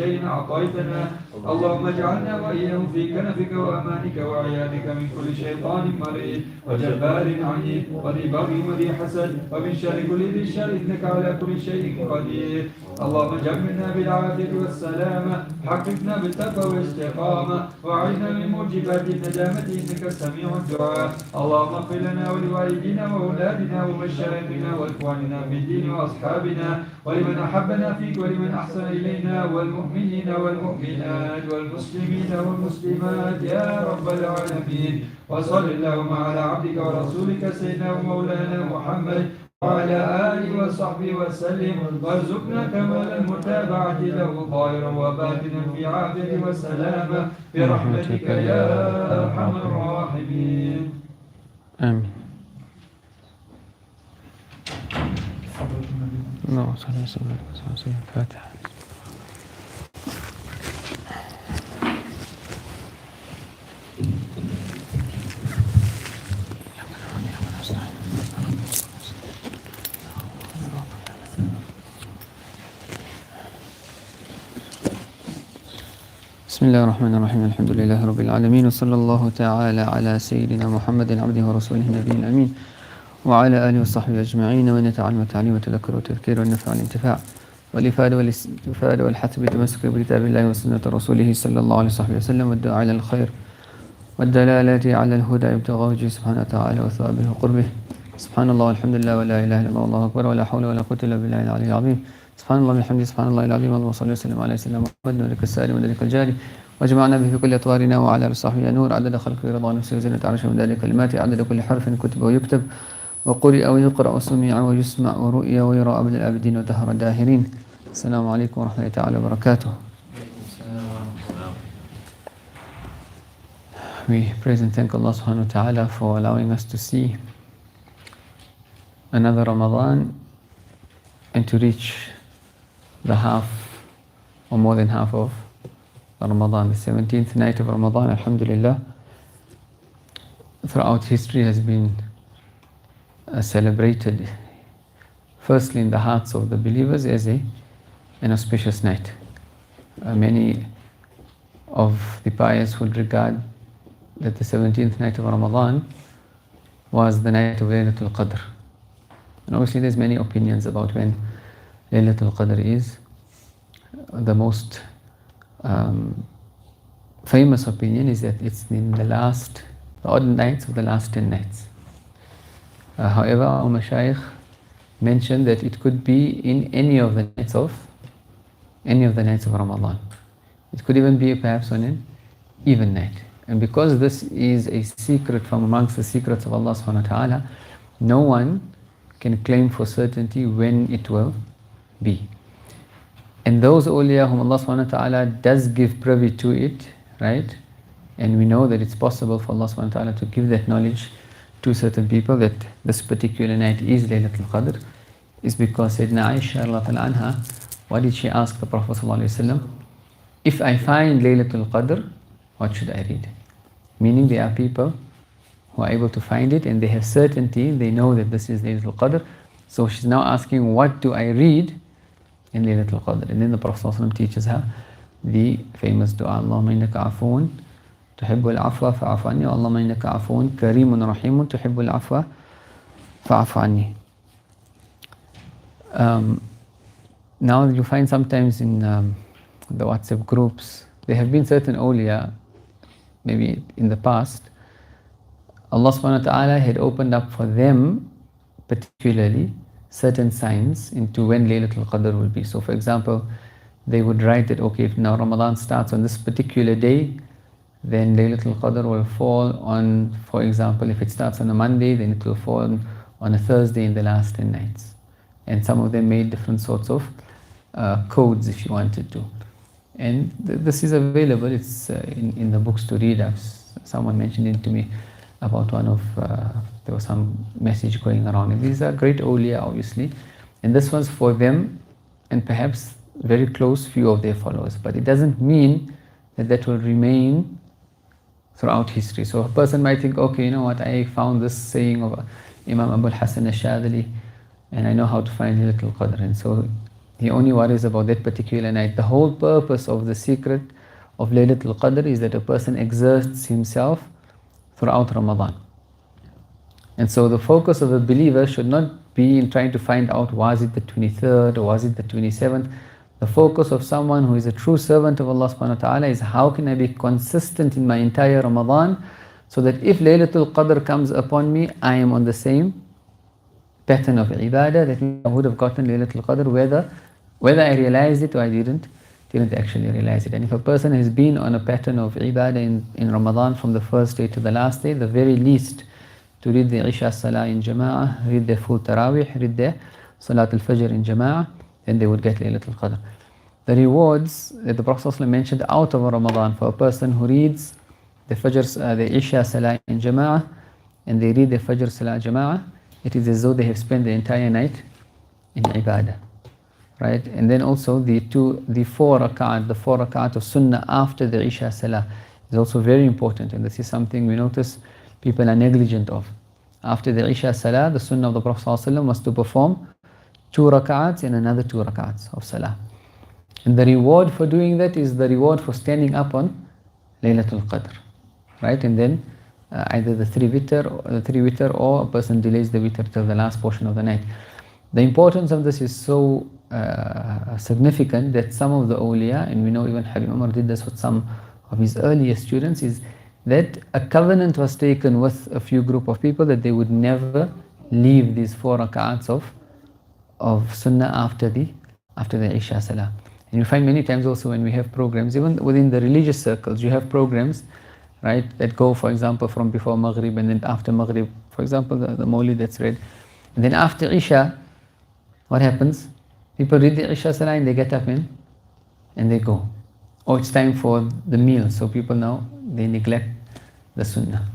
شيء أعطيتنا. اللهم اجعلنا وإياهم في كنفك وأمانك وعيادك من كل شيطان مريض وجبار عنيد وذي بغي وذي حسد ومن شر كل ذي شر إنك على كل شيء قدير. اللهم جملنا بالعافية والسلامة، حققنا بالتقوى والاستقامة، وأعذنا من موجبات الندامة إنك سميع الدعاء. اللهم اغفر لنا ولوالدينا وأولادنا ومشايخنا وإخواننا في الدين وأصحابنا ولمن أحبنا فيك ولمن أحسن إلينا والمؤمنين والمؤمنات والمسلمين والمسلمات يا رب العالمين. وصل اللهم على عبدك ورسولك سيدنا ومولانا محمد وعلى آله وصحبه وسلم، وارزقنا كمال المتابعة له ظاهرا وباطنا في عافية وسلامة برحمتك يا أرحم الراحمين. آمين. اللهم صل وسلم على الفاتحة. بسم الله الرحمن الرحيم. الحمد لله رب العالمين، وصلى الله تعالى على سيدنا محمد عبده ورسوله النبي الأمين وعلى آله وصحبه أجمعين، وأن يتعلم التعليم وتذكر والتذكير والنفع والانتفاع والإفادة والاستفادة والحث بالتمسك بكتاب الله وسنة رسوله صلى الله عليه وسلم، والدعاء إلى الخير والدلالة على الهدى ابتغاء وجهه سبحانه وتعالى وثوابه وقربه. سبحان الله والحمد لله ولا إله إلا الله والله أكبر ولا حول ولا قوة إلا بالله العلي العظيم. سبحان الله وبحمده سبحان الله العظيم. اللهم صل وسلم على سيدنا محمد وذلك السالم وذلك الجاري، وجمعنا به في كل أطوارنا وعلى آله وصحبه نور عدد خلقه رضا نفسه وزنة عرشه من ذلك كلماته عدد كل حرف كتب ويكتب وقرئ ويقرأ وسمع ويسمع ورؤي ويرى أبد الآبدين ودهر الداهرين. السلام عليكم ورحمة الله تعالى وبركاته. We praise and thank Allah subhanahu wa ta'ala for allowing us to see another Ramadan and to reach the half or more than half of Ramadan, the 17th night of Ramadan. Alhamdulillah, throughout history has been celebrated firstly in the hearts of the believers as an auspicious night. Many of the pious would regard that the 17th night of Ramadan was the night of Laylatul Qadr. And obviously there's many opinions about when Laylatul Qadr is. The most famous opinion is that it's in the odd nights of the last 10 nights. However, our Shaykh mentioned that it could be in any of the nights of Ramadan. It could even be perhaps on an even night. And because this is a secret from amongst the secrets of Allah subhanahu wa ta'ala, no one can claim for certainty when it will be. And those awliya whom Allah subhanahu wa ta'ala does give privy to it, right? And we know that it's possible for Allah subhanahu wa ta'ala to give that knowledge to certain people that this particular night is Laylatul Qadr, is because Sayyidina Aisha radiallahu anha, what did she ask the Prophet sallallahu alaihi wasallam? If I find Laylatul Qadr, what should I read? Meaning there are people who are able to find it and they have certainty, they know that this is Laylatul Qadr. So she's now asking, what do I read in Laylatul Qadr? And then the Prophet ﷺ teaches her the famous dua, Allahumma innaka afoon tuhibbul afwa fa'afu anni, Allahumma innaka afoon kareemun raheemun tuhibbul afwa fa'afu anni. Now you find sometimes in the WhatsApp groups, there have been certain awliya, maybe in the past, Allah subhanahu wa ta'ala had opened up for them particularly certain signs into when Laylatul Qadr will be. So for example, they would write that, okay, if now Ramadan starts on this particular day, then Laylatul Qadr will fall on, for example, if it starts on a Monday, then it will fall on a Thursday in the last 10 nights. And some of them made different sorts of codes if you wanted to. And this is available, it's in the books to read. Someone mentioned it to me about one of, there was some message going around. And these are great awliya, obviously. And this was for them and perhaps very close few of their followers. But it doesn't mean that that will remain throughout history. So a person might think, okay, you know what, I found this saying of Imam Abu al-Hasan al-Shadili and I know how to find Laylatul Qadr. And so He only worries about that particular night. The whole purpose of the secret of Laylatul Qadr is that a person exerts himself throughout Ramadan. And so the focus of a believer should not be in trying to find out, was it the 23rd or was it the 27th? The focus of someone who is a true servant of Allah subhanahu wa ta'ala is, how can I be consistent in my entire Ramadan so that if Laylatul Qadr comes upon me, I am on the same pattern of ibadah that I would have gotten Laylatul Qadr, whether I realized it or I didn't actually realize it. And if a person has been on a pattern of ibadah in Ramadan from the first day to the last day, the very least to read the Isha Salah in Jama'ah, read the full Taraweeh, read the Salat al-Fajr in Jama'ah, then they would get Laylatul Qadr. The rewards that the Prophet ﷺ mentioned out of Ramadan for a person who reads the Isha Salah in Jama'ah and they read the Fajr Salah Jama'ah, it is as though they have spent the entire night in ibadah. Right? And then also the four rakat of Sunnah after the Isha Salah is also very important, and this is something we notice people are negligent of. After the Isha Salah, the Sunnah of the Prophet ﷺ was to perform 2 rakats and another 2 rakats of Salah. And the reward for doing that is the reward for standing up on Laylatul Qadr. Right? And then either the 3 witr or a person delays the witr till the last portion of the night. The importance of this is so significant that some of the awliya, and we know even Habib Umar did this with some of his earlier students, is that a covenant was taken with a few group of people that they would never leave these 4 rak'ats of sunnah after the Isha Salah. And you find many times also when we have programs, even within the religious circles, you have programs, right, that go, for example, from before Maghrib and then after Maghrib, for example, the Mawlid that's read. And then after Isha, what happens? People read the Isha Salah and they get up and they go. Or it's time for the meal, so people now, they neglect the Sunnah.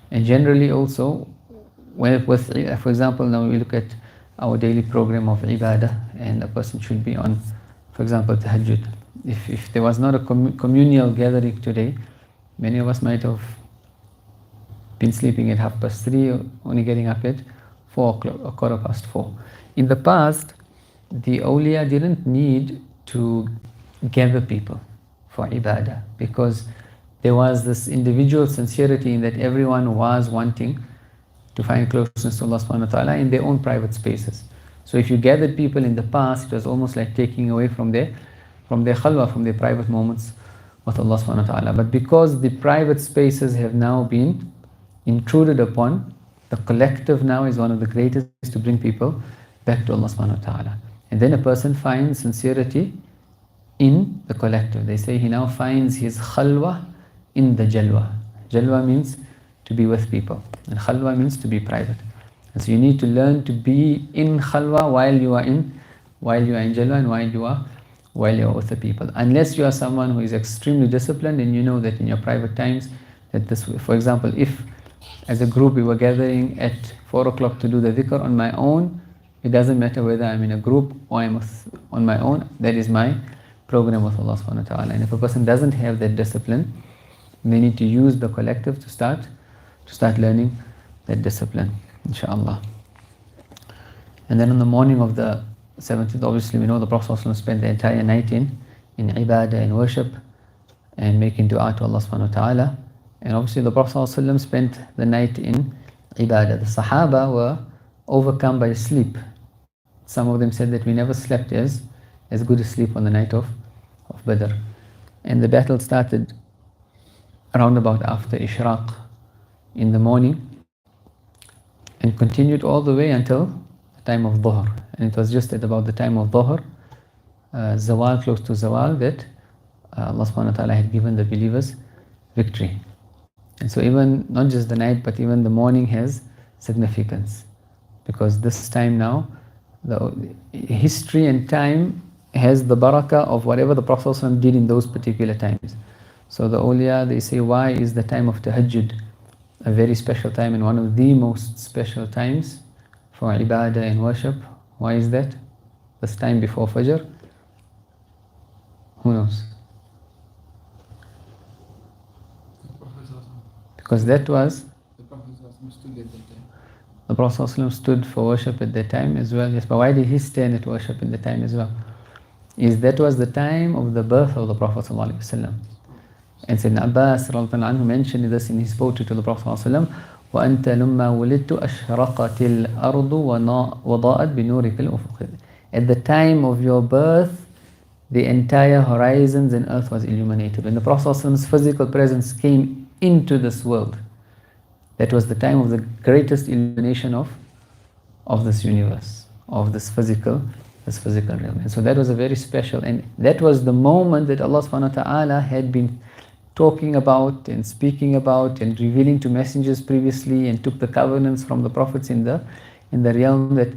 And generally also, for example, now we look at our daily program of ibadah, and a person should be on, for example, tahajjud. If there was not a communal gathering today, many of us might have been sleeping at 3:30, or only getting up at 4 o'clock or 4:15. In the past, the awliya didn't need to gather people for ibadah, because there was this individual sincerity in that everyone was wanting to find closeness to Allah subhanahu wa ta'ala in their own private spaces. So if you gathered people in the past, it was almost like taking away from their khalwa, from their private moments with Allah subhanahu wa ta'ala. But because the private spaces have now been intruded upon, the collective now is one of the greatest to bring people back to Allah subhanahu wa ta'ala. And then a person finds sincerity in the collective. They say he now finds his khalwa in the jalwa. Jalwa means to be with people, and khalwa means to be private. And so you need to learn to be in khalwa while you are in jalwa, and while you are with the people. Unless you are someone who is extremely disciplined and you know that in your private times, that this, for example, if as a group we were gathering at 4 o'clock to do the dhikr on my own, it doesn't matter whether I'm in a group or I'm on my own, that is my program with Allah subhanahu wa ta'ala. And if a person doesn't have that discipline, they need to use the collective to start learning that discipline, inshallah. And then on the morning of the 17th, obviously we know the Prophet ﷺ spent the entire night in ibadah and worship and making dua to Allah subhanahu wa ta'ala. And obviously the Prophet ﷺ spent the night in ibadah. The Sahaba were overcome by sleep. Some of them said that we never slept as good a sleep on the night of Badr. And the battle started around about after Ishraq in the morning and continued all the way until the time of Dhuhr. And it was just at about the time of Dhuhr, Zawal, close to Zawal, that Allah subhanahu wa ta'ala had given the believers victory. And so even not just the night, but even the morning has significance, because this time now, the history and time has the barakah of whatever the Prophet ﷺ did in those particular times. So the awliya, they say, why is the time of tahajjud a very special time and one of the most special times for ibadah and worship? Why is that? This time before Fajr? Who knows? Because that was... The Prophet was too late that day. The Prophet ﷺ stood for worship at that time as well. Yes, but why did he stand at worship at that time as well? Is that was the time of the birth of the Prophet ﷺ. And Sayyidina Abbas anhu mentioned this in his poetry to the Prophet ﷺ. وَأَنْتَ لُمَّا وُلِدْتُ أَشْرَقَتِ الْأَرْضُ وَضَاءَتْ بِنُورِكَ الْأُفُقِ. At the time of your birth, the entire horizons and earth was illuminated. When the Prophet ﷺ's physical presence came into this world, that was the time of the greatest illumination of this universe, of this physical realm. And so that was a very special, and that was the moment that Allah subhanahu wa ta'ala had been talking about and speaking about and revealing to messengers previously, and took the covenants from the prophets in the realm that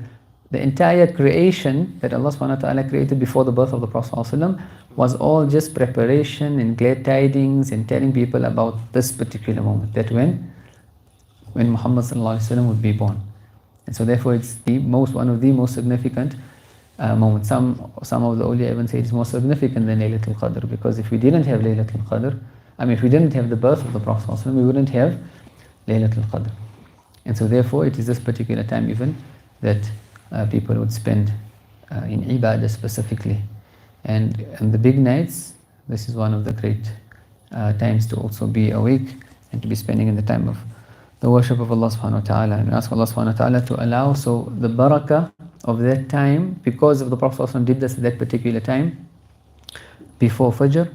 the entire creation that Allah subhanahu wa ta'ala created before the birth of the Prophet ﷺ was all just preparation and glad tidings and telling people about this particular moment, that when Muhammad ﷺ would be born. And so therefore it's one of the most significant moments. Some of the awliya even say it's more significant than Laylatul Qadr, because if we didn't have Laylatul Qadr, if we didn't have the birth of the Prophet ﷺ, we wouldn't have Laylatul Qadr. And so therefore it is this particular time even that people would spend in ibadah specifically. And the big nights, this is one of the great times to also be awake and to be spending in the time of the worship of Allah subhanahu wa ta'ala. And we ask Allah subhanahu wa ta'ala to allow so the barakah of that time, because of the Prophet ﷺ did this at that particular time before Fajr,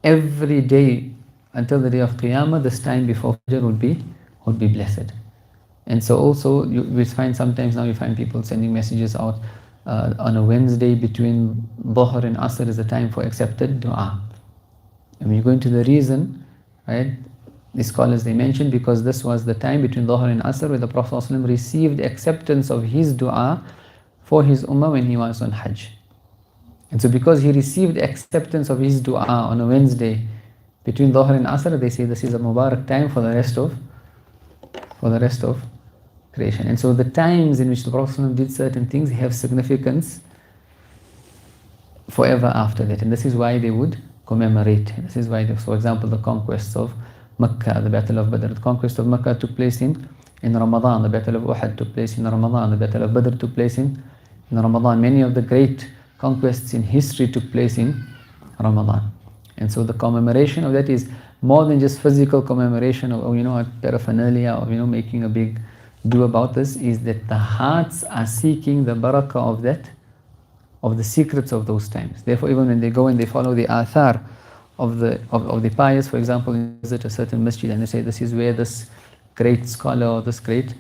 every day until the day of Qiyamah, this time before Fajr would be blessed. And so also we find sometimes now you find people sending messages out on a Wednesday between Dhuhr and Asr is a time for accepted dua. And when you go into the reason, right, the scholars they mention because this was the time between Dhuhr and Asr where the Prophet ﷺ received acceptance of his dua for his ummah when he was on Hajj. And so because he received acceptance of his dua on a Wednesday between Dhuhr and Asr, they say this is a Mubarak time for the rest of creation. And so the times in which the Prophet ﷺ did certain things have significance forever after that. And this is why they would commemorate. This is why, for example, the conquests of Mecca, the Battle of Badr. The conquest of Mecca took place in Ramadan. The Battle of Uhud took place in Ramadan. The Battle of Badr took place in Ramadan. Many of the great conquests in history took place in Ramadan. And so the commemoration of that is more than just physical commemoration of, a paraphernalia of, making a big do about this, is that the hearts are seeking the barakah of that, of the secrets of those times. Therefore, even when they go and they follow the athar of the pious, for example, visit a certain masjid and they say this is where this great scholar or this great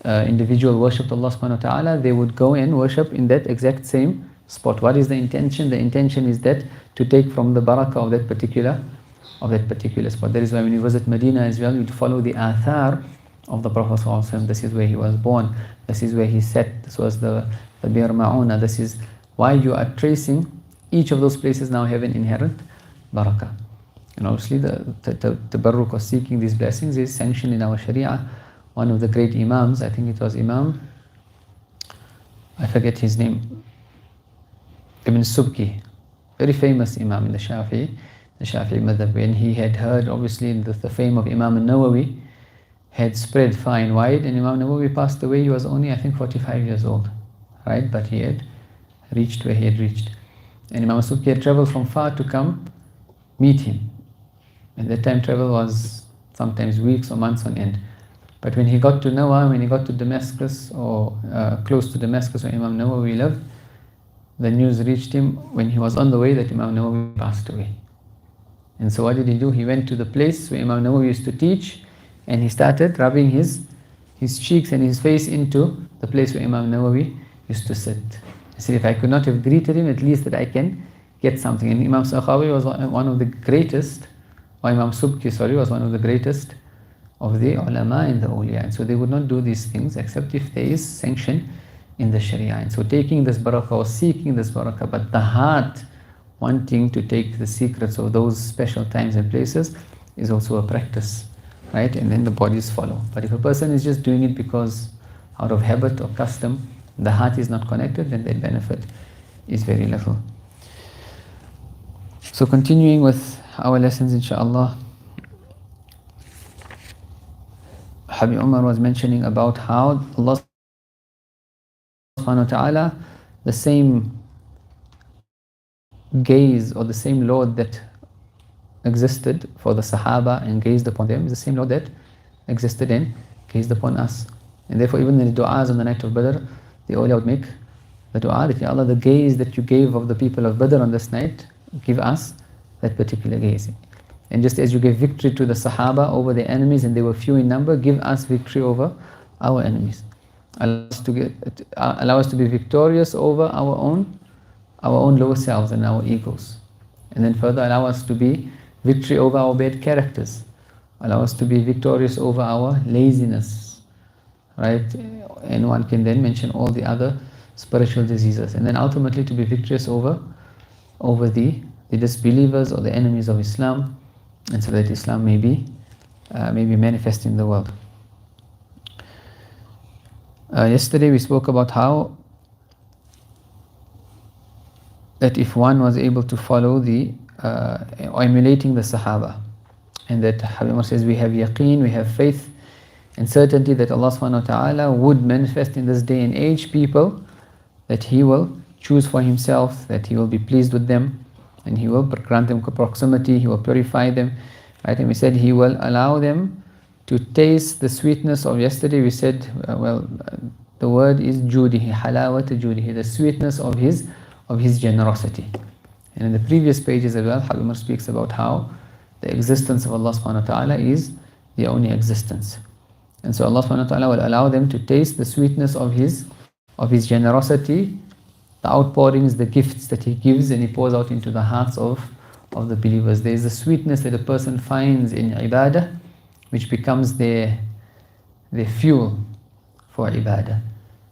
individual worshipped Allah subhanahu wa ta'ala, they would go and worship in that exact same spot. What is the intention? The intention is that to take from the barakah of that particular spot. That is why when you visit Medina as well, you follow the athar of the Prophet ﷺ. This is where he was born. This is where he sat. This was the Bir Ma'una. This is why you are tracing. Each of those places now have an inherent barakah. And obviously the tabarruk of seeking these blessings is sanctioned in our Sharia. One of the great Imams, I think it was Imam, I forget his name, Ibn Subki, very famous Imam in the Shafi'i madhab, when he had heard, obviously the fame of Imam al-Nawawi had spread far and wide, and Imam Nawawi passed away. He was only, I think, 45 years old, right? But he had reached where he had reached. And Imam Subki had traveled from far to come meet him. And that time travel was sometimes weeks or months on end. But when he got to Nawa, when he got to Damascus, or close to Damascus where Imam Nawawi lived, the news reached him when he was on the way that Imam Nawawi passed away. And so what did he do? He went to the place where Imam Nawawi used to teach, and he started rubbing his cheeks and his face into the place where Imam Nawawi used to sit. He said, if I could not have greeted him, at least that I can get something. And Imam Sakhawi was one of the greatest, or Imam Subki, was one of the greatest of the ulama and the awliya. And so they would not do these things except if there is sanction in the Sharia. And so taking this barakah or seeking this barakah, but the heart wanting to take the secrets of those special times and places is also a practice, right? And then the bodies follow. But if a person is just doing it because out of habit or custom, the heart is not connected, then the benefit is very little. So continuing with our lessons, inshaAllah. Habib Umar was mentioning about how Allah subhanahu wa ta'ala, the same gaze or the same Lord that existed for the Sahaba and gazed upon them is the same Lord that existed and gazed upon us. And therefore even in the du'as on the night of Badr, the awliya would make the du'a that, Ya Allah, the gaze that you gave of the people of Badr on this night, give us that particular gaze. And just as you gave victory to the Sahaba over their enemies and they were few in number, give us victory over our enemies. Allow us to be victorious over our own lower selves and our egos. And then further, allow us to be victory over our bad characters. Allow us to be victorious over our laziness. Right? And one can then mention all the other spiritual diseases. And then ultimately to be victorious over the disbelievers or the enemies of Islam, and so that Islam may be manifest in the world. Yesterday we spoke about how that if one was able to follow or emulating the Sahaba, and that Habib Umar says we have yaqeen, we have faith and certainty that Allah subhanahu wa ta'ala would manifest in this day and age people that He will choose for Himself, that He will be pleased with them, and He will grant them proximity, He will purify them. Right? And we said He will allow them to taste the sweetness of, yesterday we said, the word is judihi, halawat judihi, the sweetness of His generosity. And in the previous pages as well, Habib Umar speaks about how the existence of Allah subhanahu wa ta'ala is the only existence. And so Allah subhanahu wa ta'ala will allow them to taste the sweetness of His generosity, the outpourings, the gifts that He gives and He pours out into the hearts of the believers. There is a sweetness that a person finds in ibadah, which becomes their fuel for ibadah.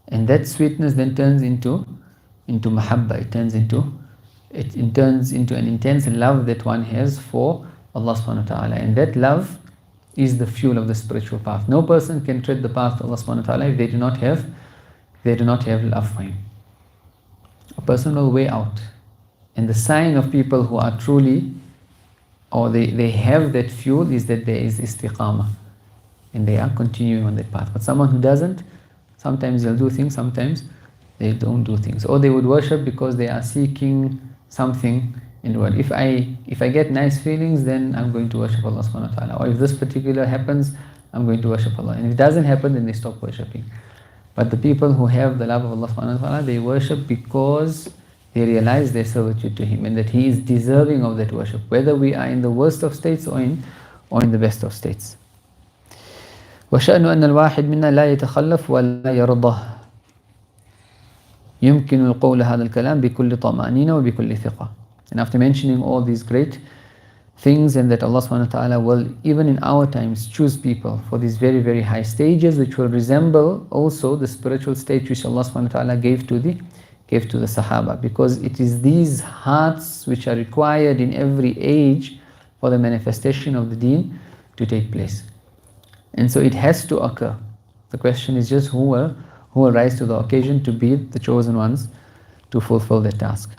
And that sweetness then turns into mahabba, it turns into an intense love that one has for Allah subhanahu wa ta'ala. And that love is the fuel of the spiritual path. No person can tread the path of Allah subhanahu wa ta'ala if they do not have love for Him. A person will weigh out. And the sign of people who are truly, or they have that fuel, is that there is istiqamah. And they are continuing on that path. But someone who doesn't, sometimes they'll do things, sometimes they don't do things. Or they would worship because they are seeking something in the world. If I get nice feelings, then I'm going to worship Allah subhanahu wa ta'ala. Or if this particular happens, I'm going to worship Allah. And if it doesn't happen, then they stop worshipping. But the people who have the love of Allah subhanahu wa ta'ala, they worship because they realize their servitude to Him and that He is deserving of that worship, whether we are in the worst of states or in the best of states. وشأن أن الواحد منا لا يتخلف ولا يرضى يمكن القول هذا الكلام بكل طمأنينة وبكل ثقة. And after mentioning all these great things, and that Allah subhanahu wa ta'ala will even in our times choose people for these very, very high stages, which will resemble also the spiritual state which Allah subhanahu wa ta'ala gave to the Sahaba, because it is these hearts which are required in every age for the manifestation of the deen to take place. And so it has to occur. The question is just who will rise to the occasion to be the chosen ones to fulfill that task.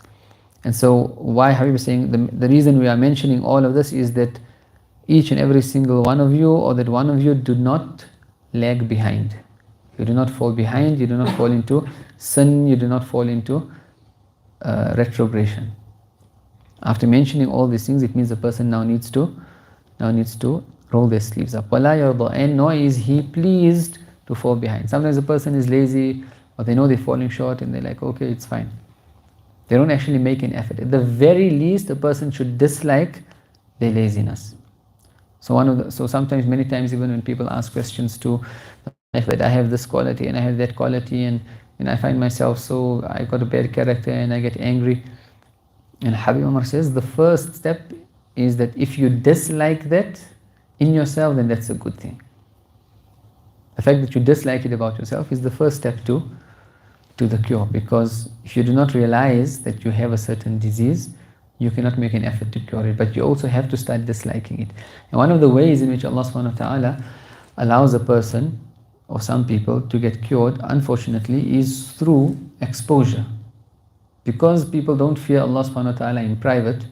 And so why Habib is saying, the reason we are mentioning all of this is that each and every single one of you, or that one of you, do not lag behind. You do not fall behind, you do not fall into sin, you do not fall into retrogression. After mentioning all these things, it means the person now needs to roll their sleeves up. وَلَا يَرْضَى, and nor is he pleased to fall behind. Sometimes the person is lazy, or they know they're falling short and they're like, okay, it's fine. They don't actually make an effort. At the very least, a person should dislike their laziness. So sometimes, many times, even when people ask questions to, like that, I have this quality and I have that quality, and I find myself so, I got a bad character and I get angry. And Habib Umar says the first step is that if you dislike that in yourself, then that's a good thing. The fact that you dislike it about yourself is the first step to the cure, because if you do not realize that you have a certain disease, you cannot make an effort to cure it, but you also have to start disliking it. And one of the ways in which Allah subhanahu wa ta'ala allows a person or some people to get cured, unfortunately, is through exposure. Because people don't fear Allah subhanahu wa ta'ala in private,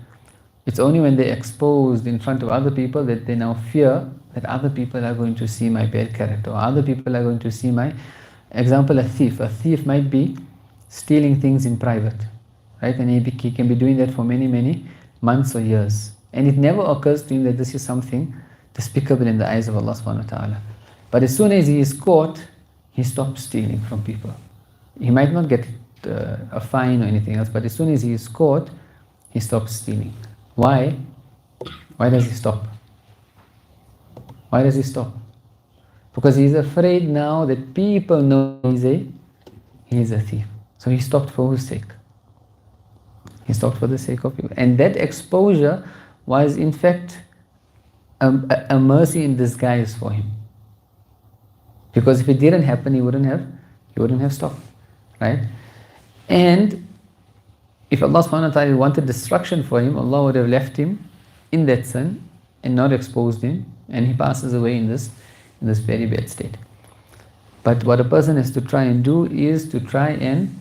It's only when they're exposed in front of other people that they now fear that other people are going to see my bad character, or other people are going to see my... Example, a thief. A thief might be stealing things in private, right? And he can be doing that for many, many months or years. And it never occurs to him that this is something despicable in the eyes of Allah subhanahu wa ta'ala. But as soon as he is caught, he stops stealing from people. He might not get a fine or anything else, but as soon as he is caught, he stops stealing. Why? Why does he stop? Why does he stop? Because he's afraid now that people know he is a thief. So he stopped for whose sake? He stopped for the sake of people. And that exposure was in fact a mercy in disguise for him. Because if it didn't happen, he wouldn't have stopped. Right? And if Allah subhanahu wa ta'ala wanted destruction for him, Allah would have left him in that sin and not exposed him, and he passes away in this very bad state. But what a person has to try and do is to try and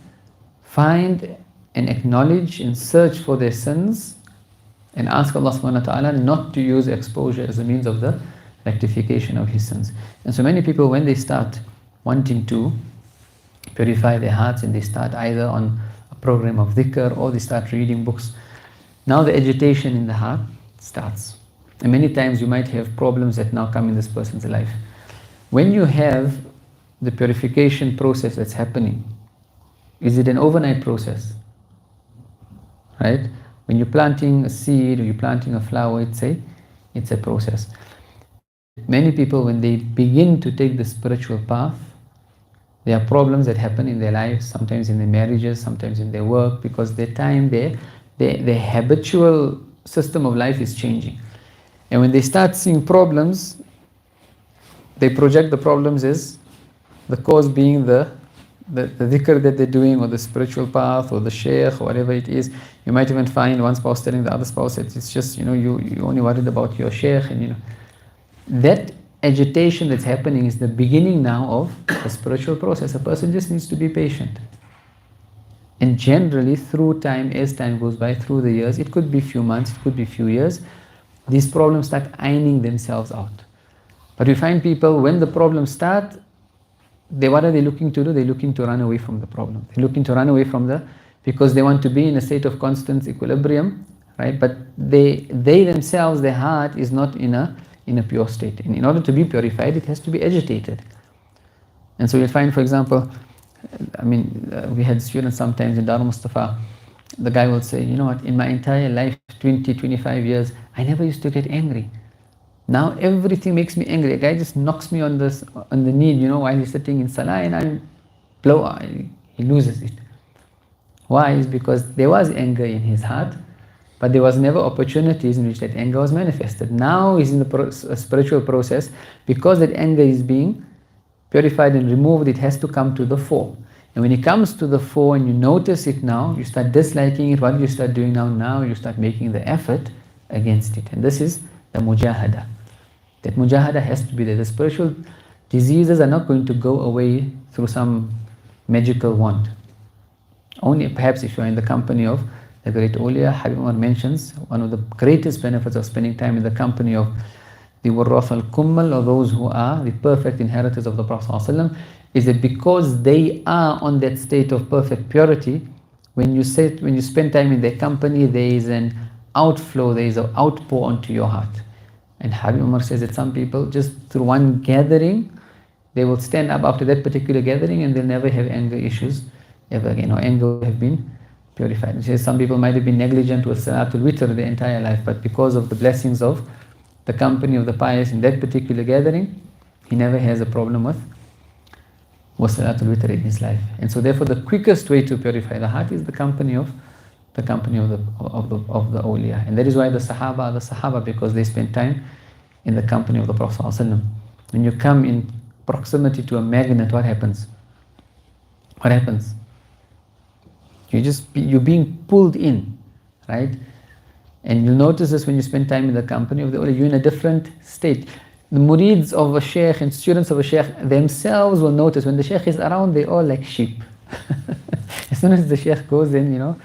find and acknowledge and search for their sins and ask Allah subhanahu wa ta'ala not to use exposure as a means of the rectification of his sins. And so many people, when they start wanting to purify their hearts and they start either on a program of dhikr or they start reading books, now the agitation in the heart starts. And many times you might have problems that now come in this person's life. When you have the purification process that's happening, is it an overnight process? Right? When you're planting a seed or you're planting a flower, it's a process. Many people, when they begin to take the spiritual path, there are problems that happen in their lives, sometimes in their marriages, sometimes in their work, because their habitual system of life is changing. And when they start seeing problems, they project the problems as the cause being the dhikr that they're doing, or the spiritual path, or the shaykh, or whatever it is. You might even find one spouse telling the other spouse that it's just, you only worried about your shaykh, and that agitation that's happening is the beginning now of the spiritual process. A person just needs to be patient. And generally, through time, as time goes by, through the years, it could be few months, it could be few years, these problems start ironing themselves out. But we find people, when the problems start, what are they looking to do? They're looking to run away from the problem. They're looking to run away from because they want to be in a state of constant equilibrium, right? But they themselves, their heart is not in a pure state. And in order to be purified, it has to be agitated. And so you'll find, for example, we had students sometimes in Dar Mustafa, the guy will say, you know what, in my entire life, 20, 25 years, I never used to get angry. Now everything makes me angry. A guy just knocks me on the knee, while he's sitting in salah, and he loses it. Why? Is because there was anger in his heart, but there was never opportunities in which that anger was manifested. Now he's in the spiritual process. Because that anger is being purified and removed, it has to come to the fore. And when it comes to the fore and you notice it now, you start disliking it. What do you start doing now? Now you start making the effort against it. And this is the mujahada. That mujahada has to be there. The spiritual diseases are not going to go away through some magical wand. Only perhaps if you are in the company of the great awliya. Habib Umar mentions one of the greatest benefits of spending time in the company of the Warrath al-Kummal, or those who are the perfect inheritors of the Prophet ﷺ, is that because they are on that state of perfect purity, when you spend time in their company, there is an outflow, there is an outpour onto your heart. And Habib Umar says that some people, just through one gathering, they will stand up after that particular gathering and they'll never have anger issues ever again, or anger will have been purified. He says some people might have been negligent with Salatul Witr their entire life, but because of the blessings of the company of the pious in that particular gathering, he never has a problem with Salatul Witr in his life. And so therefore the quickest way to purify the heart is the company of the awliya. And that is why the Sahaba are the Sahaba, because they spend time in the company of the Prophet ﷺ. When you come in proximity to a magnet, what happens? What happens? You're being pulled in, right? And you'll notice this when you spend time in the company of the awliya, you're in a different state. The murids of a shaykh and students of a shaykh themselves will notice when the shaykh is around, they're all like sheep. As soon as the shaykh goes in,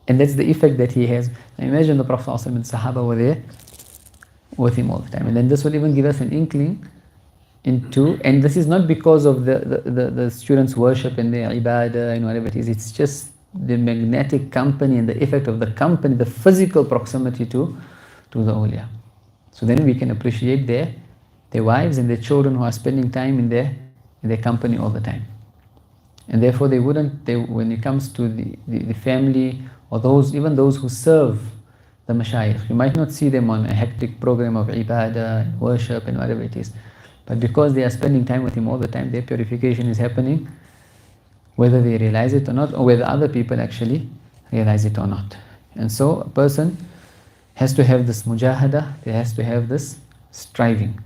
And that's the effect that he has. Now imagine the Prophet ﷺ and Sahaba were there with him all the time. And then this will even give us an inkling into, and this is not because of the students' worship and their ibadah and whatever it is, it's just the magnetic company and the effect of the company, the physical proximity to the awliya. So then we can appreciate their wives and their children who are spending time in their company all the time. And therefore when it comes to the family, or even those who serve the mashayikh, you might not see them on a hectic program of ibadah and worship and whatever it is, but because they are spending time with him all the time, their purification is happening whether they realize it or not, or whether other people actually realize it or not. And so a person has to have this mujahada, he has to have this striving,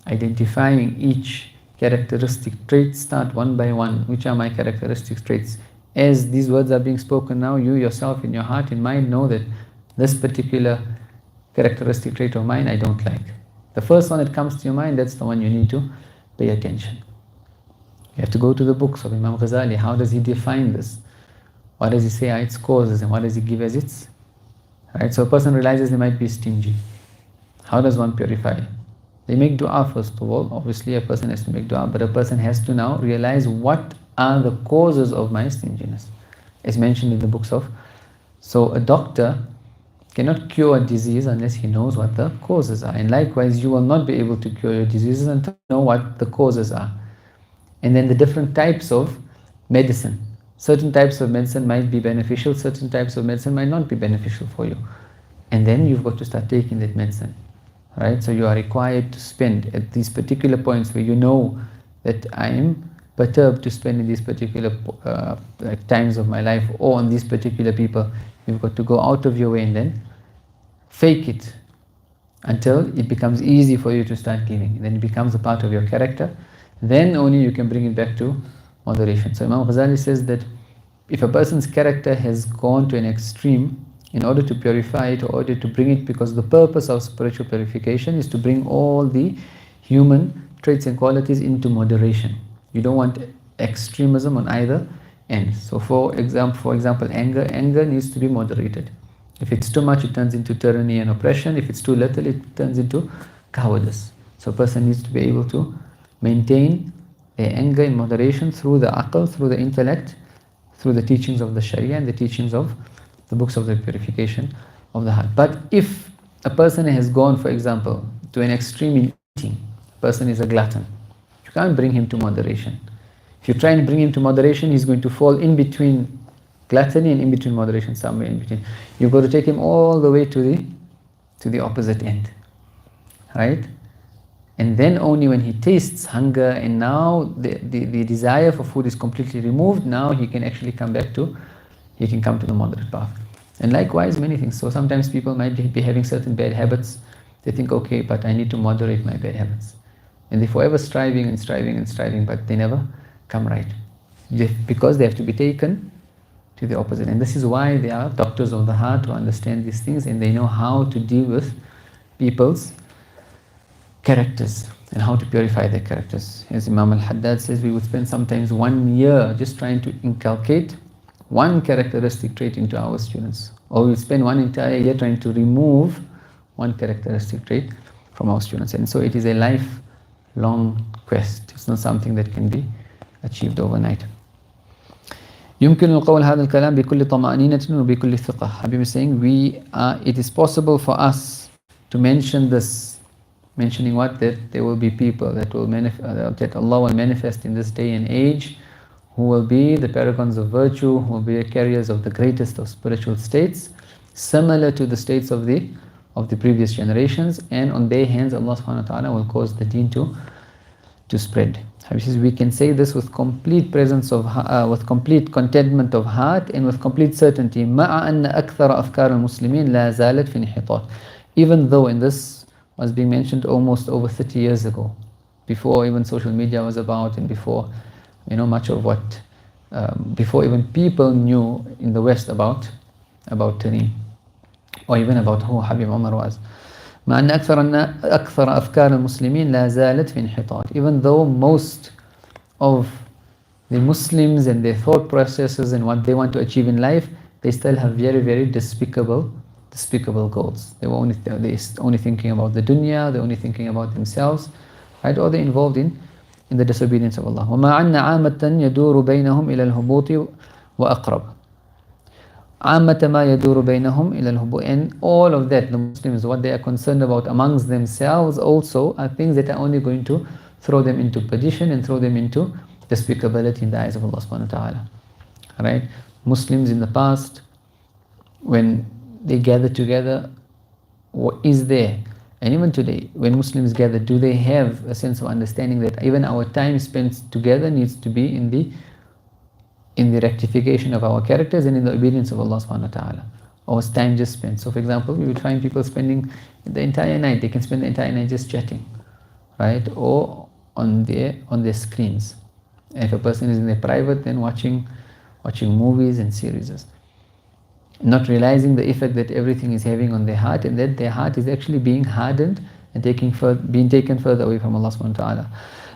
identifying each characteristic trait, start one by one. Which are my characteristic traits? As these words are being spoken now, you yourself in your heart and mind know that this particular characteristic trait of mine I don't like. The first one that comes to your mind, that's the one you need to pay attention. You have to go to the books of Imam Ghazali. How does he define this? What does he say are its causes, and what does he give as its? Right? So a person realizes they might be stingy. How does one purify? They make dua first of all. Obviously a person has to make dua, but a person has to now realize what are the causes of my stinginess, as mentioned in the books of. So a doctor cannot cure a disease unless he knows what the causes are. And likewise, you will not be able to cure your diseases until you know what the causes are. And then the different types of medicine. Certain types of medicine might be beneficial, certain types of medicine might not be beneficial for you. And then you've got to start taking that medicine. Right? So you are required to spend at these particular points where you know that I am perturbed to spend in these particular times of my life, or on these particular people. You've got to go out of your way and then fake it until it becomes easy for you to start giving. Then it becomes a part of your character. Then only you can bring it back to moderation. So Imam Ghazali says that if a person's character has gone to an extreme, in order to purify it, or in order to bring it, because the purpose of spiritual purification is to bring all the human traits and qualities into moderation. You don't want extremism on either end. So for example, anger needs to be moderated. If it's too much, it turns into tyranny and oppression. If it's too little, it turns into cowardice. So a person needs to be able to maintain their anger in moderation through the aql, through the intellect, through the teachings of the sharia and the teachings of the books of the purification of the heart. But if a person has gone, for example, to an extreme in eating, a person is a glutton, you can't bring him to moderation. If you try and bring him to moderation, he's going to fall in between gluttony and in between moderation, somewhere in between. You've got to take him all the way to the opposite end, right? And then only when he tastes hunger and now the desire for food is completely removed, now he can actually come to the moderate path. And likewise, many things. So sometimes people might be having certain bad habits. They think, okay, but I need to moderate my bad habits. And they're forever striving and striving and striving, but they never come right. Because they have to be taken to the opposite. And this is why they are doctors of the heart who understand these things, and they know how to deal with people's characters and how to purify their characters. As Imam al-Haddad says, we would spend sometimes 1 year just trying to inculcate one characteristic trait into our students, or we spend one entire year trying to remove one characteristic trait from our students. And so it is a lifelong quest. It's not something that can be achieved overnight. يمكن القول هذا الكلام بكل طمأنينة وبكل ثقة. Habib is saying it is possible for us to mention this, mentioning what? That there will be people that Allah will manifest in this day and age, who will be the paragons of virtue, who will be the carriers of the greatest of spiritual states, similar to the states of the previous generations, and on their hands Allah subhanahu wa ta'ala will cause the deen to spread. Habib says we can say this with complete presence of with complete contentment of heart and with complete certainty. مع أن أكثر أفكار المسلمين لا زالت في انحطاط. Even though, and this was being mentioned almost over 30 years ago, before even social media was about, and before much of what, before even people knew in the West about Tareem, or even about who Habib Umar was. مع أن أكثر أفكار المسلمين لا زالت في انحطاط. Even though most of the Muslims and their thought processes and what they want to achieve in life they still have very, very despicable goals. They're only thinking about the dunya, they're only thinking about themselves, right? Or they're involved in the disobedience of Allah. وَمَا عَنَّ عَامَةً يَدُورُ بَيْنَهُمْ إِلَى الْهُبُوطِ وَأَقْرَبُ. عَامَةً مَا يَدُورُ بَيْنَهُمْ إِلَى الْهُبُوطِ. And all of that, the Muslims, what they are concerned about amongst themselves also are things that are only going to throw them into perdition and throw them into despicability in the eyes of Allah subhanahu wa ta'ala. Right? Muslims in the past, when they gather together, what is there? And even today, when Muslims gather, do they have a sense of understanding that even our time spent together needs to be in the rectification of our characters and in the obedience of Allah subhanahu wa ta'ala? Or was time just spent? So for example, we would find people spending the entire night, they can spend the entire night just chatting, right? Or on their screens. And if a person is in their private, then watching movies and series, not realizing the effect that everything is having on their heart, and that their heart is actually being hardened and being taken further away from Allah subhanahu wa ta'ala.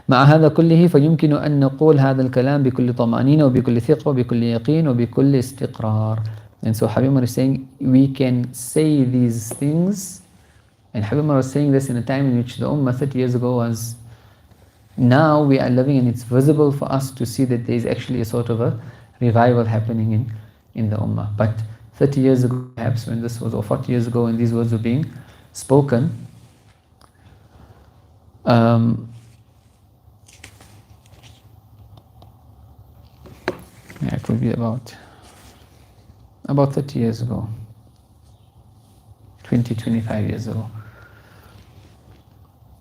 مع هذا كله فيمكن أن نقول هذا الكلام بكل طمأنينة وبكل ثقة وبكل يقين وبكل استقرار. And so Habib is saying we can say these things, and Habib was saying this in a time in which the Ummah 30 years ago was. Now we are living, and it's visible for us to see that there is actually a sort of a revival happening in the Ummah. But 30 years ago, perhaps, when this was, or 40 years ago, when these words were being spoken, it would be about 30 years ago, 25 years ago.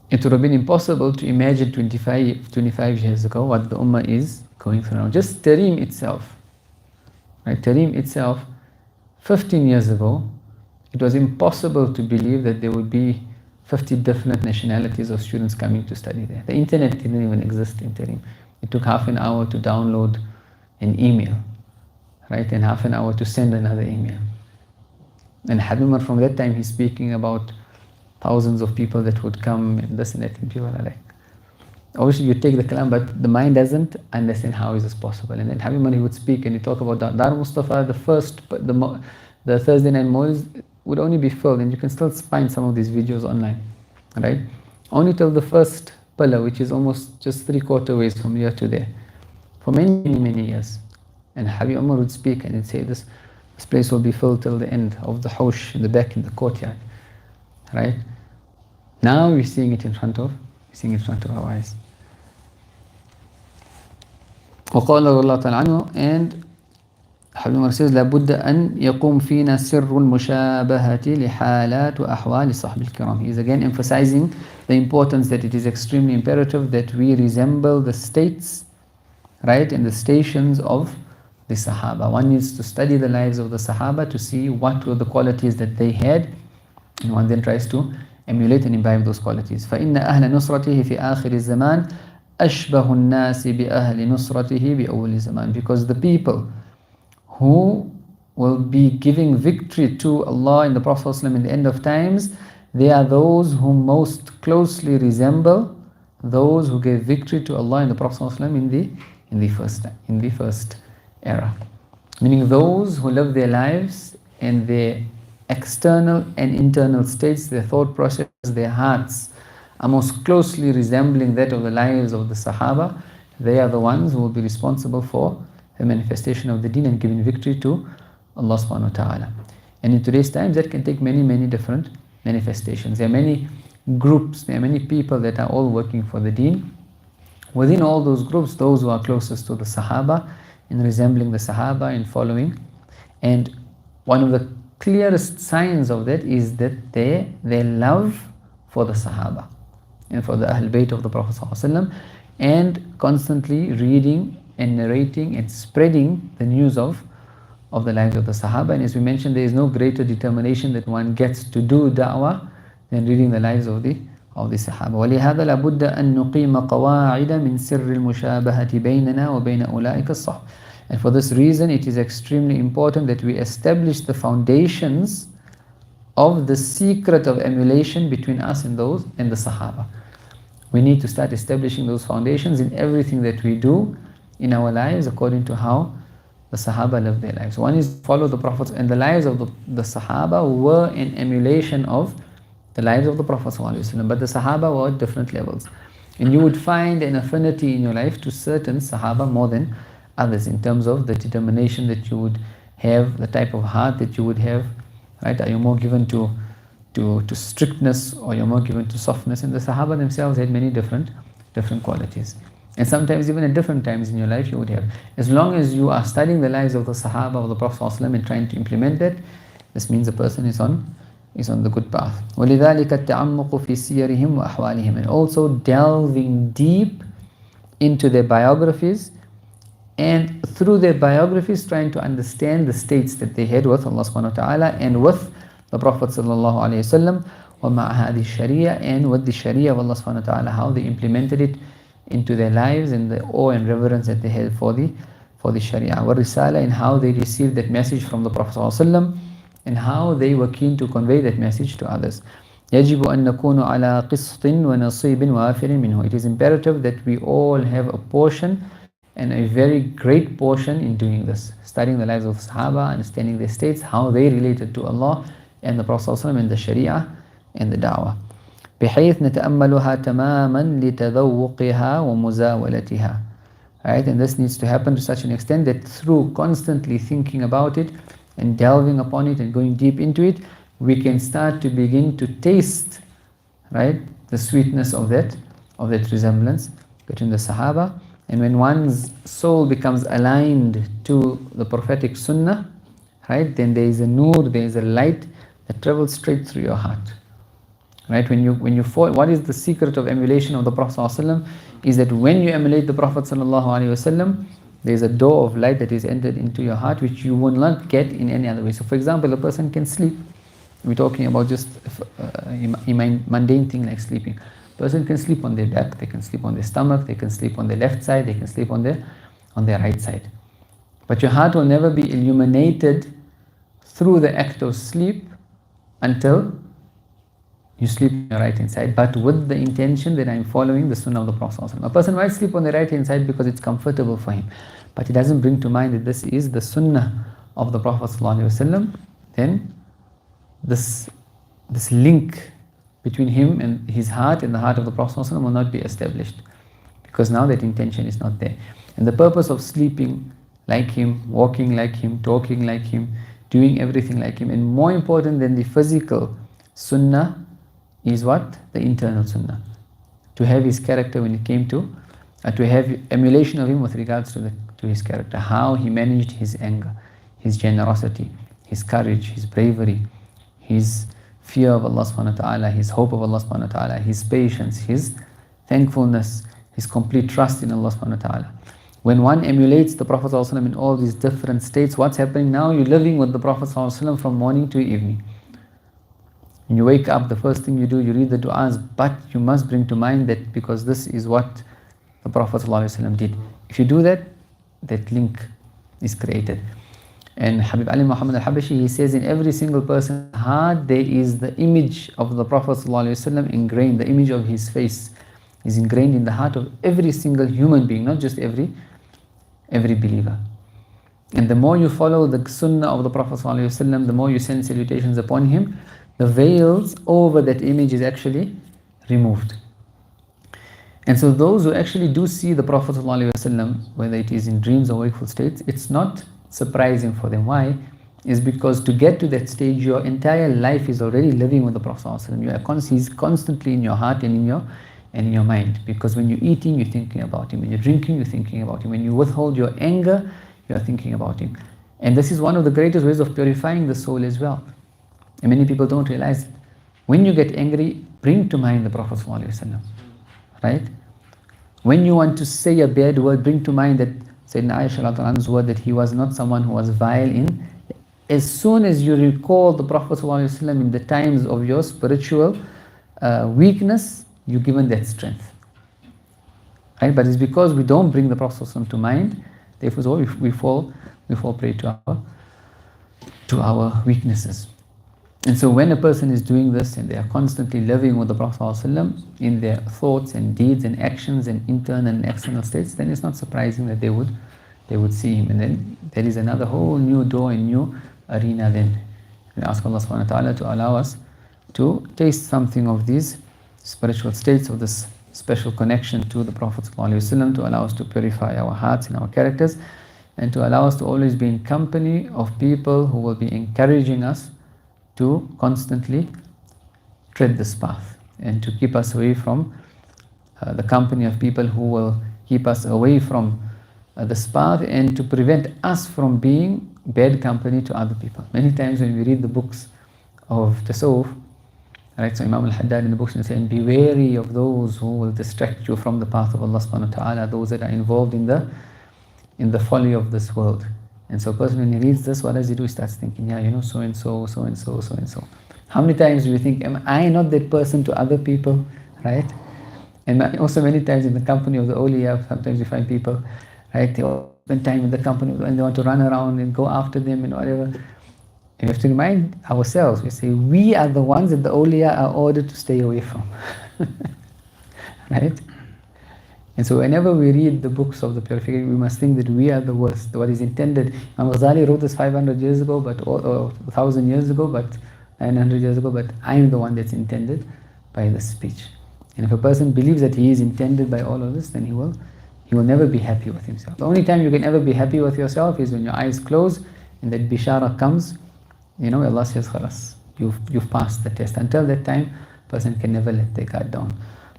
It would have been impossible to imagine 25 years ago what the Ummah is going through now. Just Tareem itself, right? Tareem itself, 15 years ago, it was impossible to believe that there would be 50 different nationalities of students coming to study there. The internet didn't even exist in Tareem. It took half an hour to download an email, right? And half an hour to send another email. And Habib from that time, he's speaking about thousands of people that would come and this and that, and people are like, obviously you take the kalam, but the mind doesn't understand how is this possible. And then Habib he would speak and he talk about Dar Mustafa, the Thursday night movies would only be filled, and you can still find some of these videos online, right? Only till the first pillar, which is almost just 3/4 ways from here to there, for many years. And Habib Umar would speak and he'd say this place will be filled till the end of the haush in the back in the courtyard, right? Now we're seeing it in front of our eyes. وقال الله تعالى عنه, and Habib Umar says لابد أن يقوم فينا سر المشابهة لحالات وأحوال الصحب الكرام. He is again emphasizing the importance that it is extremely imperative that we resemble the states, right, and the stations of the Sahaba. One needs to study the lives of the Sahaba to see what were the qualities that they had, and one then tries to emulate and imbibe those qualities. فإن أهل نصرته في آخر الزمان أشبه الناس بأهل نصرته بأول الزمان. Because the people who will be giving victory to Allah and the Prophet ﷺ in the end of times, they are those who most closely resemble those who gave victory to Allah and the Prophet ﷺ in the first era. Meaning those who live their lives and their external and internal states, their thought process, their hearts are most closely resembling that of the lives of the Sahaba. They are the ones who will be responsible for the manifestation of the deen and giving victory to Allah subhanahu wa ta'ala. And in today's times, that can take many different manifestations. There are many groups, there are many people that are all working for the deen. Within all those groups, those who are closest to the Sahaba, in resembling the Sahaba and following. And one of the clearest signs of that is that their love for the Sahaba and for the Ahl Bayt of the Prophet ﷺ, and constantly reading and narrating and spreading the news of the lives of the Sahaba. And as we mentioned, there is no greater determination that one gets to do da'wah than reading the lives of the Sahaba. وَلِهَذَا لَابُدَّ أَن نُقِيمَ قَوَاعِدَ مِن سِرِّ الْمُشَابَهَةِ بَيْنَنَا وَبَيْنَ أُولَٰئِكَ الصَّحْبِ. And for this reason, it is extremely important that we establish the foundations of the secret of emulation between us and the Sahaba. We need to start establishing those foundations in everything that we do in our lives, according to how the Sahaba lived their lives. One is follow the Prophets, and the lives of the Sahaba were an emulation of the lives of the Prophet ﷺ, but the Sahaba were at different levels. And you would find an affinity in your life to certain Sahaba more than others in terms of the determination that you would have, the type of heart that you would have, right? Are you more given to strictness, or you're more given to softness? And the Sahaba themselves had many different qualities. And sometimes even at different times in your life you would have. As long as you are studying the lives of the Sahaba of the Prophet ﷺ and trying to implement that, this means the person is on the good path. وَلِذَلِكَ التَّعَمُّقُ فِي سِيَرِهِمْ وَأَحْوَالِهِمْ, and also delving deep into their biographies, and through their biographies trying to understand the states that they had with Allah subhanahu wa ta'ala and with the Prophet sallallahu alayhi wa sallam, وَمَعَ هَذِهِ الشَّرِيعَةِ, and with the Sharia of Allah subhanahu wa ta'ala, how they implemented it into their lives, and the awe and reverence that they had for the Sharia, وَالرِّسَالَةِ, and how they received that message from the Prophet sallallahu alayhi wa sallam, and how they were keen to convey that message to others. يَجِبُ أَن نَكُونُ عَلَى قِسْطٍ وَنَصِيبٍ وَافِرٍ مِنْهُ. It is imperative that we all have a portion, and a very great portion, in doing this, studying the lives of Sahaba, understanding their states, how they related to Allah and the Prophet ﷺ and the Sharia and the Da'wah. بحيث نتأملها تماما لتذوقها ومزاولتها. Right? And this needs to happen to such an extent that through constantly thinking about it and delving upon it and going deep into it, we can start to begin to taste, right, the sweetness of that resemblance between the Sahaba. And when one's soul becomes aligned to the prophetic sunnah, right, then there is a nur, there is a light that travels straight through your heart. Right? When you fall, what is the secret of emulation of the Prophet ﷺ? Is that when you emulate the Prophet ﷺ, there is a door of light that is entered into your heart which you will not get in any other way. So for example, a person can sleep. We're talking about just a mundane thing like sleeping. A person can sleep on their back, they can sleep on their stomach, they can sleep on their left side, they can sleep on their right side. But your heart will never be illuminated through the act of sleep until you sleep on your right hand side, but with the intention that I'm following the sunnah of the Prophet ﷺ. A person might sleep on the right hand side because it's comfortable for him, but he doesn't bring to mind that this is the sunnah of the Prophet ﷺ, then this link between him and his heart and the heart of the Prophet ﷺ will not be established, because now that intention is not there. And the purpose of sleeping like him, walking like him, talking like him, doing everything like him, and more important than the physical sunnah is what? The internal sunnah. To have his character when it came to have emulation of him with regards to his character, how he managed his anger, his generosity, his courage, his bravery, his fear of Allah subhanahu wa ta'ala, his hope of Allah subhanahu wa ta'ala, his patience, his thankfulness, his complete trust in Allah subhanahu wa ta'ala. When one emulates the Prophet ﷺ in all these different states, what's happening now? You're living with the Prophet ﷺ from morning to evening. When you wake up, the first thing you do, you read the du'as, but you must bring to mind that because this is what the Prophet ﷺ did. If you do that, that link is created. And Habib Ali Muhammad al-Habashi, he says in every single person's heart there is the image of the Prophet ﷺ ingrained, the image of his face is ingrained in the heart of every single human being, not just every believer. And the more you follow the sunnah of the Prophet ﷺ, the more you send salutations upon him, the veils over that image is actually removed. And so those who actually do see the Prophet ﷺ, whether it is in dreams or wakeful states, it's not surprising for them. Why? Is because to get to that stage, your entire life is already living with the Prophet ﷺ. He's constantly in your heart and in your mind. Because when you're eating, you're thinking about him. When you're drinking, you're thinking about him. When you withhold your anger, you're thinking about him. And this is one of the greatest ways of purifying the soul as well. And many people don't realize, when you get angry, bring to mind the Prophet ﷺ, right? When you want to say a bad word, bring to mind that Sayyidina Aisha's word, that he was not someone who was vile in. As soon as you recall the Prophet ﷺ in the times of your spiritual weakness, you're given that strength, right? But it's because we don't bring the Prophet ﷺ to mind, therefore we fall prey to our weaknesses. And so when a person is doing this and they are constantly living with the Prophet ﷺ in their thoughts and deeds and actions and internal and external states, then it's not surprising that they would they would see him. And then there is another whole new door, a new arena then. We ask Allah subhanahu wa ta'ala to allow us to taste something of these spiritual states, of this special connection to the Prophet ﷺ, to allow us to purify our hearts and our characters, and to allow us to always be in company of people who will be encouraging us to constantly tread this path, and to keep us away from the company of people who will keep us away from this path, and to prevent us from being bad company to other people. Many times when we read the books of Tasawwuf, right, so Imam al-Haddad in the books is saying, be wary of those who will distract you from the path of Allah subhanahu wa ta'ala, those that are involved in the folly of this world. And so a person, when he reads this, what does he do? He starts thinking, yeah, you know, so and so, so and so, so and so. How many times do you think, am I not that person to other people, right? And also many times in the company of the awliya, sometimes you find people, right, they all spend time in the company and they want to run around and go after them and whatever. And we have to remind ourselves, we say, we are the ones that the awliya are ordered to stay away from. Right? And so whenever we read the books of the purification, we must think that we are the worst. What is intended. Imam Ghazali wrote this 500 years ago, or 1,000 years ago, but 900 years ago, but I am the one that's intended by this speech. And if a person believes that he is intended by all of this, then he will never be happy with himself. The only time you can ever be happy with yourself is when your eyes close and that bishara comes. You know, Allah says, khalas, you've passed the test. Until that time, a person can never let their guard down.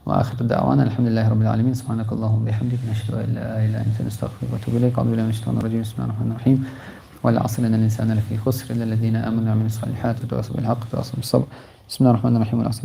وآخر دعوانا الحمد لله رب العالمين سبحانك اللهم وبحمدك نشهد أن لا إله إلا أنت نستغفرك ونتوب إليك أعوذ بالله من الشيطان الرجيم بسم الله الرحمن الرحيم والعصر إن الإنسان لفي خسر إلا الذين آمنوا وعملوا الصالحات وتواصوا بالحق وتواصوا بالصبر بسم الله الرحمن الرحيم والعصر